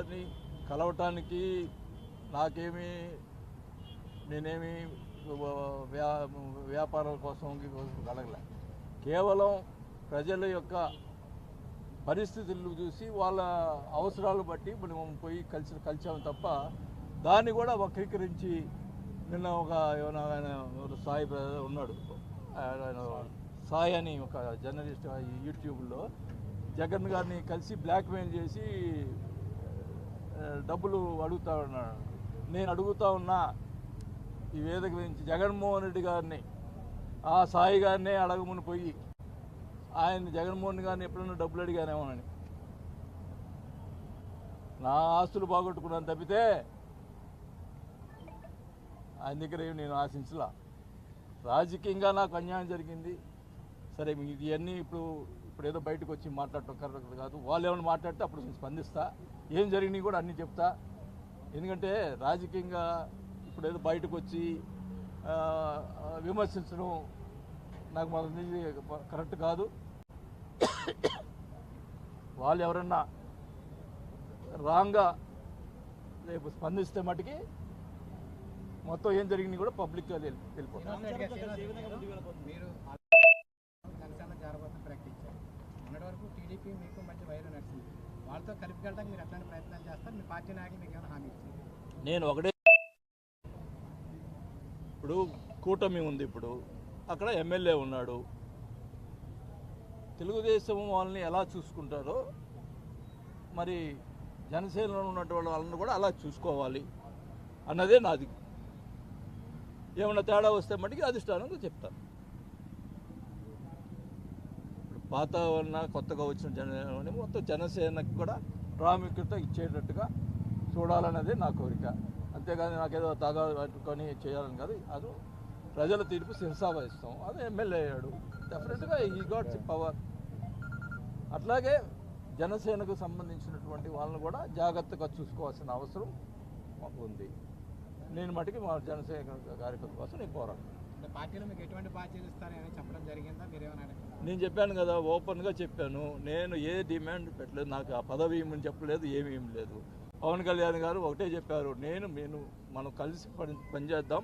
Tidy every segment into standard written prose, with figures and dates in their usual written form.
గారిని కలవటానికి నాకేమీ నేనేమి వ్యాపారాల కోసం అడగలే. కేవలం ప్రజల యొక్క పరిస్థితులను చూసి వాళ్ళ అవసరాలు బట్టి మనం పోయి కలిసాము తప్ప దాన్ని కూడా వక్రీకరించి నిన్న ఆయన సాయి ఉన్నాడు, సాయి అని ఒక జర్నలిస్ట్ యూట్యూబ్లో జగన్ గారిని కలిసి బ్లాక్మెయిల్ చేసి డబ్బులు అడుగుతా ఉన్నాడు. నేను అడుగుతా ఉన్నా ఈ వేదిక గురించి జగన్మోహన్ రెడ్డి గారిని ఆ సాయి గారినే అడగమని పోయి ఆయన జగన్మోహన్ గారిని ఎప్పుడన్నా డబ్బులు అడిగానేమోనని. నా ఆస్తులు బాగొట్టుకున్నాను తప్పితే ఆయన దగ్గర నేను ఆశించలా. రాజకీయంగా నాకు అన్యాయం జరిగింది. సరే ఇవన్నీ ఇప్పుడు ఏదో బయటకు వచ్చి మాట్లాడటం కరెక్ట్ కాదు. వాళ్ళు ఏమైనా మాట్లాడితే అప్పుడు నేను స్పందిస్తా, ఏం జరిగినాయి కూడా అన్నీ చెప్తా. ఎందుకంటే రాజకీయంగా ఇప్పుడు ఏదో బయటకు వచ్చి విమర్శించడం నాకు మొదటి కరెక్ట్ కాదు. వాళ్ళు ఎవరన్నా రాంగ్గా రేపు స్పందిస్తే మటుకి మొత్తం ఏం జరిగింది కూడా పబ్లిక్గా వెళ్ళిపోతారు. వరకు టీడీపీ మీకు మధ్య వైరం నడిచింది, వాళ్ళతో కలిపి వెళ్ళడానికి మీరు ఎట్లాంటి ప్రయత్నాలు చేస్తారు? మీ పార్టీ నాయకులు మీకు ఏమైనా హామీ ఇచ్చింది? నేను ఒకటే, ఇప్పుడు కూటమి ఉంది, ఇప్పుడు అక్కడ ఎమ్మెల్యే ఉన్నాడు. తెలుగుదేశం వాళ్ళని ఎలా చూసుకుంటారో మరి జనసేనలో ఉన్నటువంటి వాళ్ళని కూడా అలా చూసుకోవాలి అన్నదే నాది. ఏమన్నా తేడా వస్తే మటుకి అధిష్టానంగా చెప్తాను. వాతావరణ కొత్తగా వచ్చిన జన మొత్తం జనసేనకు కూడా ప్రాముఖ్యత ఇచ్చేటట్టుగా చూడాలన్నదే నా కోరిక. అంతేగాని నాకేదో తాగా పట్టుకొని చేయాలని కాదు. అది ప్రజల తీర్పు శిరసావహిస్తాం. అది ఎమ్మెల్యే అయ్యాడు, డెఫినెట్గా ఈ గాట్ పవర్. అట్లాగే జనసేనకు సంబంధించినటువంటి వాళ్ళని కూడా జాగ్రత్తగా చూసుకోవాల్సిన అవసరం ఉంది. నేను మటుకి మా జనసేన కార్యకర్త కోసం నేను పోరాడు. పార్టీలో మీకు ఎటువంటి బాధ్యతలు ఇస్తారని చెప్పడం జరిగిందా? మీరేమన్నా? నేను చెప్పాను కదా, ఓపెన్గా చెప్పాను. నేను ఏ డిమాండ్ పెట్టలేదు, నాకు ఆ పదవి ఏమని చెప్పలేదు, ఏమీ లేదు. పవన్ కళ్యాణ్ గారు ఒకటే చెప్పారు, మనం కలిసి పనిచేద్దాం,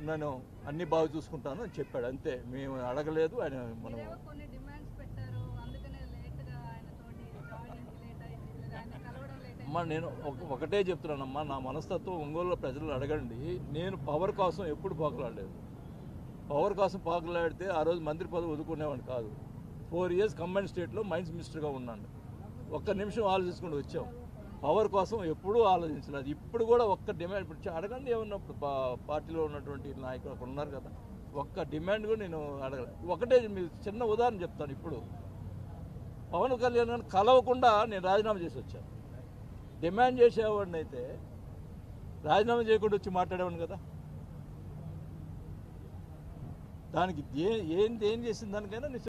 నేను అన్ని బాగా చూసుకుంటాను అని చెప్పాడు. అంతే, మేము అడగలేదు. ఆయన మనం అమ్మా నేను ఒకటే చెప్తున్నానమ్మా, నా మనస్తత్వం ఒంగోలులో ప్రజలు అడగండి. నేను పవర్ కోసం ఎప్పుడు పోకలాడలేదు. పవర్ కోసం పోకలాడితే ఆ రోజు మంత్రి పదవి వదుకునేవాడిని కాదు. 4 years కంబైన్ స్టేట్లో మైన్స్ మినిస్టర్గా ఉన్నాను. ఒక్క నిమిషం ఆలోచించుకుంటూ వచ్చాం. పవర్ కోసం ఎప్పుడూ ఆలోచించలేదు. ఇప్పుడు కూడా ఒక్క డిమాండ్ అడగండి. ఏమన్నప్పుడు పార్టీలో ఉన్నటువంటి నాయకులు అక్కడ ఉన్నారు కదా, ఒక్క డిమాండ్ కూడా నేను అడగలేదు. ఒకటే మీరు చిన్న ఉదాహరణ చెప్తాను. ఇప్పుడు పవన్ కళ్యాణ్ గారిని కలవకుండా నేను రాజీనామా చేసి వచ్చాను. డిమాండ్ చేసేవాడిని అయితే రాజీనామా చేయకుండా వచ్చి మాట్లాడేవాడిని కదా. దానికి ఏం చేసిన దానికైనా